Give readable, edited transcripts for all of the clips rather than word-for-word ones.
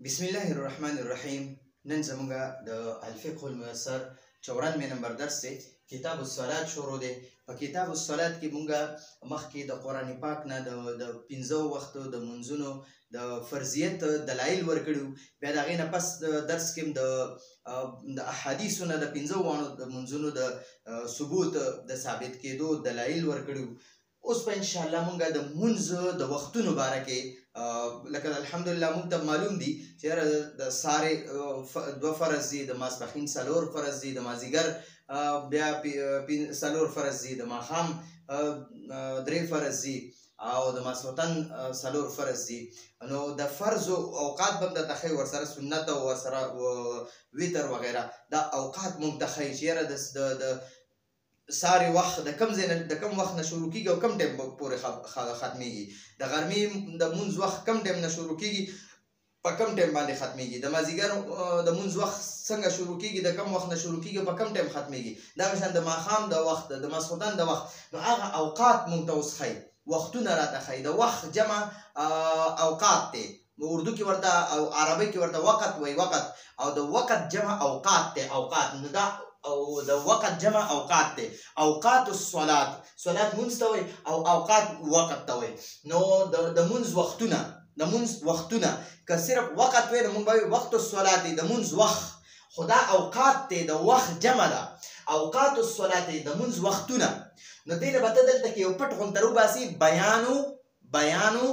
بسم الله الرحمن الرحیم. نن زمونږه د الفقه الميسر 94 نمبر درس دی. کتاب الصلات شروع دی. په کتاب الصلات کې مونږه مخکې د قرآن پاک نه د 15 وختو د منځونو د فرضیت دلایل ورکړو. بیا د هغې نه پس درس کې د احادیثو نه د 15 وانو د منځونو د ثبوت د ثابت کېدو دلایل ورکړو. اوس په انشاءالله مونږه د منځ د وختونو باره کې لکه الحمدلله مونږ ته معلوم دي چې د سارې 2 فرض دي، د ماسپښین 4 فرض دي، د مازدیګر بیا 4 فرض دي، د ماښام 3 فرض دي او د ماسخوتن 4 فرض دي. نو د فرض اوقات به هم درته ښایي، ورسره سنت او ورسره وتر وغیره دا اوقات مونږ ته ښایي چې یاره د ساري وخت د کم ځای نه د کم وخت نه شروع کېږي او کم ټایم پورې ختمېږي. د غرمې د مونځ وخت کم ټایم نه شروع کېږي، په کم ټایم باندې ختمېږي. د مازدیګر د مونځ وخت څنګه شروع کېږي، د کم وخت نه شروع کېږي، په کم ټایم ختمېږي. دغه شان د ماښام د وخت، د ماسخوتن د وخت، نو هغه اوقات مونږ ته اوس ښایي، وختونه راته ښایي. د وخت جمع اوقات دی، اردو کې ورته او عربۍ کې ورته وقت وایي، وقت، او د وقت جمع اوقات دی، اوقات. نو دا او د وقت جمع اوقات دی. اوقات الصلات، صلات مونځ ته وایي او اوقات وقت ته وایي. نو د مونځ وختونه، د مونځ وختونه که صرف وقت وایي نو مونږ به وایو وقت الصلات دی، د مونځ وخت. خو دا اوقات دی، د وخت جمع ده. اوقات الصلات دی، د مونځ وختونه. نو دې نه به ته دلته کې یو پټ غونته روباسي، بیانو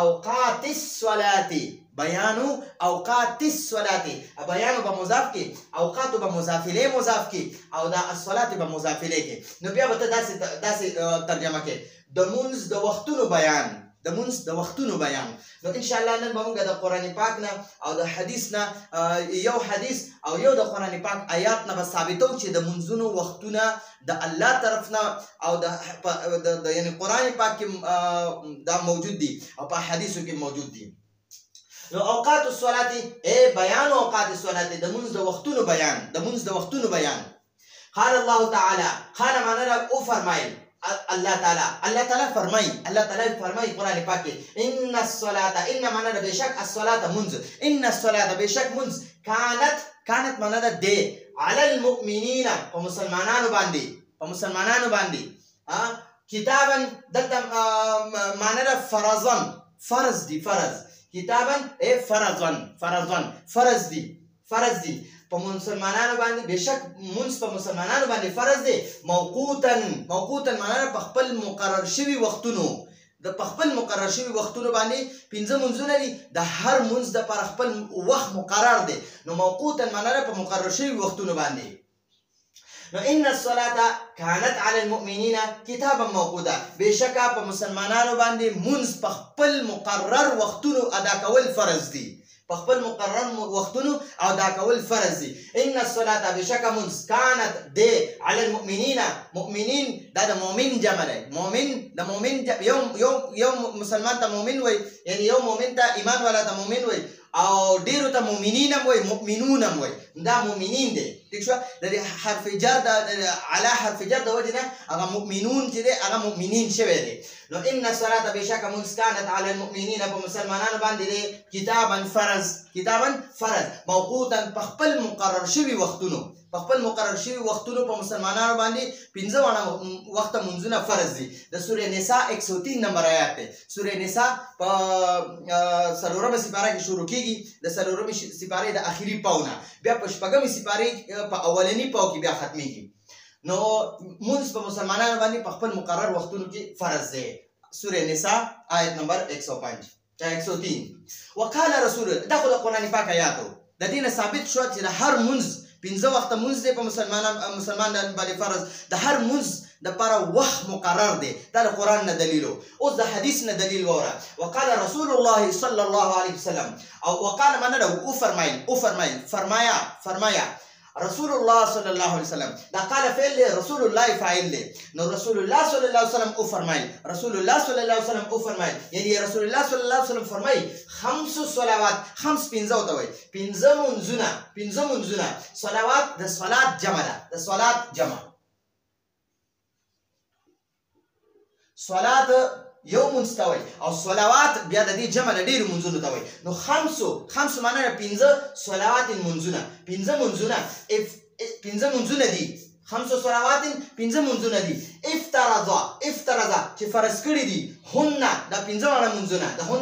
اوقات الصلات، بیانو اوقات الصلات. بیانو به مضاف کې، اوقاتو به مضاف الیه مضاف کې، او دا الصلات به مضاف الیه کې. نو بیا به ته داسې ترجمه کې د مونځ د وختونو بیان، د مونځ د وختونو بیان. نو انشاءالله نن به موږ د قرآن پاک نه او د حدیث نه یو حدیث او یو د قرآن پاک آیات نه به ثابتو چې د منځونو وختونه د الله طرف نه او د یعنی قرآن پاک کې دا موجود دي او په حدیثو کې موجود دي. نو اوقات الصلات بیان اوقات الصلات، د مونځ د وختونو بیان، د مونځ د وختونو بیان. قال الله تعالی، قال معنا او فرمایل الله تعالی فرمای قرآن پاک کې ان الصلاه، ان معنا د بشک الصلاه منځ، ان الصلاه بشک منځ كانت معنا د دی علی المؤمنین، په مسلمانانو باندې کتابا دلته معنا د فرضا، فرض دی، فرض کتابا فرض دی په مسلمانانو باندې، بشک منځ په مسلمانانو باندې فرض دی. موقوتن معنا په خپل مقرر شوي وختونو، د په خپل مقرر شوي وختونو باندې 15 منځونه دي، د هر منځ د پر خپل وخت مقرر دی. نو موقوتن معنا په مقرر شوي وختونو باندې. نو ان الصلاه كانت على المؤمنين كتابا موقوتا، بشکه په مسلمانانو باندې منځ په خپل مقرر وختونو ادا کول فرض دي، په خپل مقرر وختونو ادا کول فرض دي. ان الصلاه بشکه منځ كانت دی على المؤمنين، مؤمنین دا د مؤمن جمع دی. مؤمن د مؤمن یو مسلمان ته مؤمن وای، یعنی یو مؤمن ته ایمان والا ته مؤمن وای، او ډیرو ته مؤمنین هم وای، مؤمنون هم وای. دا مؤمنین دی، ٹھیک شو. د حرف جر د علی حرف جر د وجه نه هغه مؤمنون چې دی هغه مؤمنین شوی دی. نو ان الصلاه بشکه منځ كانت على المؤمنین، په مسلمانانو باندې دی کتابا فرض موقوتا، په خپل مقرر شوي وختونو، په خپل مقرر شوي وختونو په مسلمانانو باندې 15 وخت منځونه فرض دي. د سوره نساء 103 نمبر آیات دی. سوره نساء په 4مه سپاره کې شروع کېږي، د 4مه سپاره د اخیری پاونه، بیا په 4مه سپاره په اولنی پاو کې بیا ختمېږي. نو منځ په مسلمانانو باندې په خپل مقرر وختونو کې فرض دی. سوره نساء آیت نمبر 103. وقال رسول الله، دا خو د قرآن پاک آیاتو د دې نه ثابت شو چې د هر منځ 15 وخته منځ دی په مسلمانانو باندې فرض، د هر منځ د لپاره وخت مقرر دی. دا د قرآن نه دلیل. اوس د حدیث نه دلیل وره. وقال رسول الله صلی الله علیه وسلم، او وقال معنا او فرمایا رسول الله صلی الله علیه وسلم. دا قال فعل دی، رسول الله فاعل دی. نو رسول الله صلی الله علیه وسلم او فرمایل، رسول الله صلی الله علیه وسلم او فرمایل، یعنی رسول الله صلی الله علیه وسلم فرمای 5 صلوات، 15 ته وای، 15 منځونه. صلوات د صلات جمع ده، د صلات جمع. صلات یو مونځ ته وایي او صلوات بیا د دې جمع د ډېرو مونځونو ته وایي نو خمسو معنا ده پنځه صلوات مونځونه پنځه مونځونه دي خمسو صلوات پنځه مونځونه دي افترض چې فرض کړي دي هن دا پنځه واړه مونځونه د هن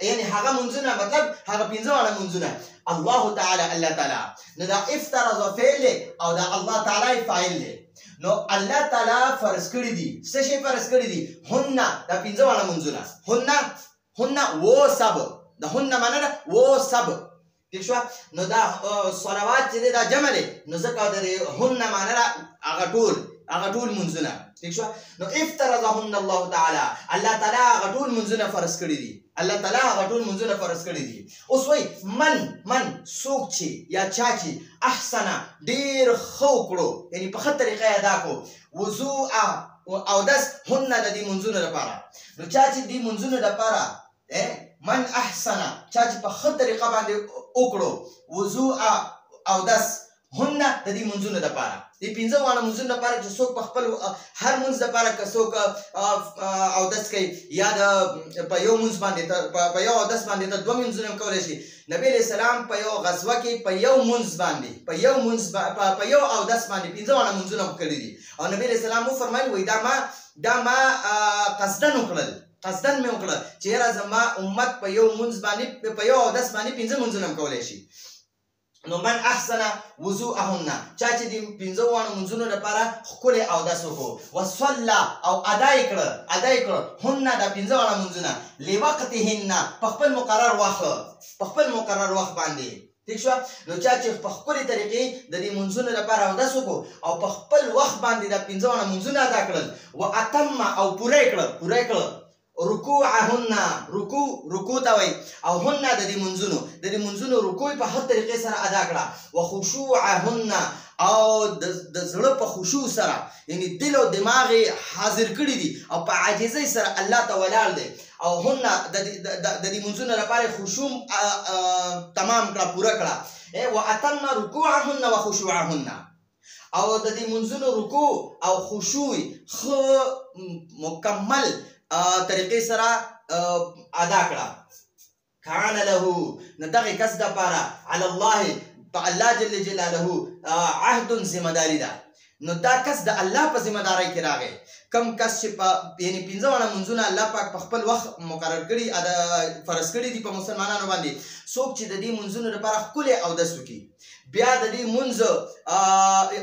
یعنی هغه مونځونه مطلب هغه پنځه واړه مونځونه الله تعالی نو دا افترض فعل او دا الله تعالی فاعل دی نو الله تعالی فرض کړي دي څه شی فرض کړي دي هن دا پنځه واړه مونځونه هن و سب د هن معنا ده و سب ٹھیک شو نو دا صلوات چې دا جمع دی نو ځکه د هن معنا ده هغه ټول منځونه ٹھیک شو نو افترضهن الله تعالی الله تعالی هغه ټول منځونه فرض کړی دي اوس وای من څوک چې یا چا چې احسن ډیر خو کړو یعنی په خطر طریقې ادا کو وضوء او داس هن د دې منځونو لپاره نو چا چې دې منځونو لپاره من احسن چا چې په خطر طریقه باندې وکړو وضوء او داس هن د دې منځونو لپاره دې پنځه واړه منځونو لپاره چې څوک په خپل هر منځ لپاره که څوک او داس کوي یا په یو منځ باندې په یو او داس باندې ته دوه منځونه کولی شي نبی علیه السلام په یو غزوه کې په یو منځ باندې په یو او داس باندې پنځه واړه منځونه کړي دي او نبی علیه السلام وفرمایل وایي دا ما قصدن مې وکړه چې یاره زما امت په یو منځ باندې په یو او داس باندې پنځه منځونه کولی شي نو من احسن وضوءهن چا چې د پنځه واړو منځونو لپاره ښکلی اودس وکړو وصلى او ادا یې کړه هن دا پنځه واړه منځونه لوقتهن په خپل مقرر وخت باندې ٹھیک شو نو چا چې په خپلې طریقې د دې منځونو لپاره اودس وکړو او په خپل وخت باندې دا پنځه واړه منځونه ادا کړل واتم او پوره یې کړل رکوعهن رکوع ته وایي او هن د دې منځونو رکوع په هر طریقې سره ادا کړه وخشوعهن او د زړه په خشوع سره یعنی دل او دماغ حاضر کړي دي او په عاجزۍ سره الله ته ولاړ دی او هن د دې منځونو لپاره خشوع تمام کړه پوره کړه واتم رکوعهن وخشوعهن او د دې منځونو رکوع او خشوع مکمل طریقې سره ادا کړه کان له نو دغه کس دپاره علی الله په الله جل جلاله عهد ذمهداري ده نو دا کس د الله په ذمهدارۍ کې راغی کم کس چې یعنی پنځه واړه منځونه الله پاک په خپل وخت مقرر کړي فرض کړي دي په مسلمانانو باندې څوک چې د دې منځونو لپاره ښکلی اودس وکړي بیا د دې منځ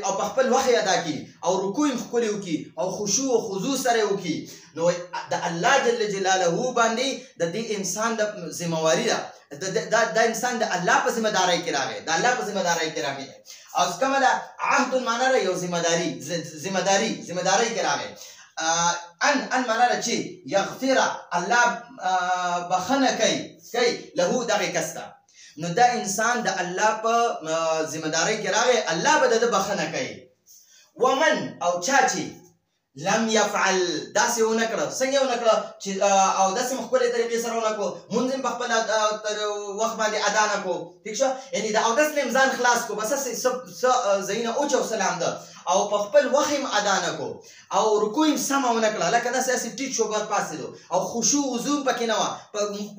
او په خپل وخت ادا کړي او رکوع یې ښکلی وکړي او خشوع او خضوع سره وکړي نو د الله جل جلاله باندې د دې انسان د ذمہواري ده دا انسان د الله په ذمہدارۍ کې راغی او کومه ده عهد معنا ده یو ذمہدارۍ کې راغی ان معنا ده چې یغفر الله بخنه کوي له دغه کس ته نو دا انسان د الله په ذمہدارۍ کې راغی الله به د بخنه کوي ومن او چا چې لم يفعل داسې ونه کړه څنګه ونه کړه چې او داسې خپلې طریقې سره ونه کړو مونځ هم په خپل وخت باندې ادا نه کړو ٹھیک شو یعنی د اودس نه ځان خلاص کو بس څه ځایونه اوچو سلام ده او په خپل وخت هم ادا نه کړو او رکوع هم سمه ونه کړه لکه داسې ټیټ شو بر پاسېدو او خشوع وضوع پکې نه وه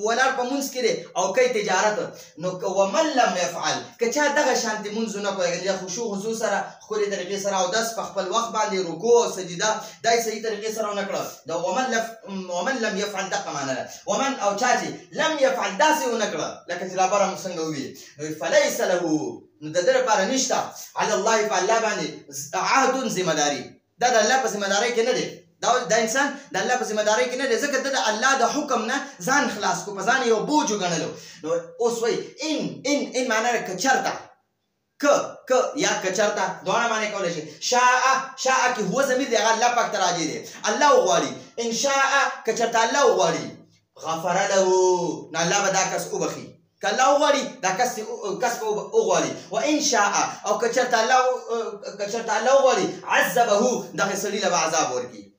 ولاړ په مونځ کې او کوي تجارت نو ومن لم يفعل که چا دغه شانتې مونځ ونه کړو یا خشوع وضوع سره ښکلې طریقې سره اودس په خپل وخت باندې رکوع او سجده دا یې صحیح طریقې سره ونه کړه دا ومن لم يفعل دغه معنا ده ومن او چا چې لم يفعل داسې ونه کړه لکه چې رابره موږ څنګه وویل فلیس له نو د ده لپاره نشته علی الله په الله باندې عهد ذمهداري دا د الله په ذمهدارۍ کې نه دی دا انسان د الله په ذمهدارۍ کې نه دی ځکه د الله د حکم نه ځان خلاص کو په ځان یو بوج وګڼلو نو اوس وایي ان معنا ده که چېرته که یا کچرتا دواړه معنی کولی شي شاء کې هو ضمیر دی هغه الله پاک ته راجع دی الله وغواړي ان شاء که چېرته الله وغواړي غفر له نو الله به دا کس وبخي که الله وغواړي دا کس به وغواړي وان شاء او که چېرته الله وغواړي عذبه دغه سړي له به عذاب ورکړي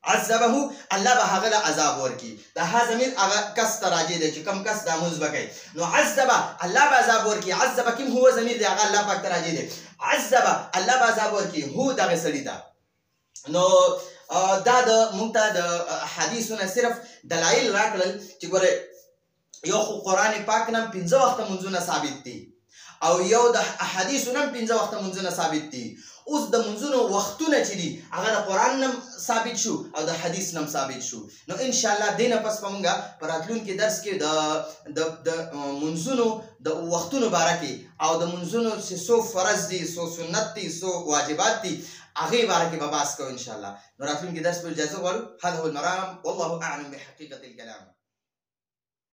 عذبه الله به هغه له عذاب ورکړي دا ها ضمیر هغه کس ته راجع دی چې کوم کس دا مونځ به کوي نو عذبه الله به عذاب ورکړي عذبه کوم هو ضمیر دی هغه الله پاک ته راجع دی عذبه الله به عذاب ورکړي هو دغه سړي ته نو دا د مونږ ته د حدیثونه صرف دلایل راکړل چې ګوره یو خو قرآن پاک نه 15 وخته منځونه ثابت دي او یو د احادیثونه 15 وخته منځونه ثابت دي. اوس د منځونو وختونه چې دي هغه د قرآن نم ثابت شو او د حدیث نم ثابت شو. نو ان شاء الله دینه پس په مونږه په راتلونکي درس کې د منځونو د وختونو باره کې او د منځونو چې څو فرض دي څو سنت دي څو واجبات دي هغې باره کې به بحث کوو ان شاء الله. نو راتلونکي درس په اجازه غواړو. هذا هو المرام والله اعلم بحقیقة الكلام.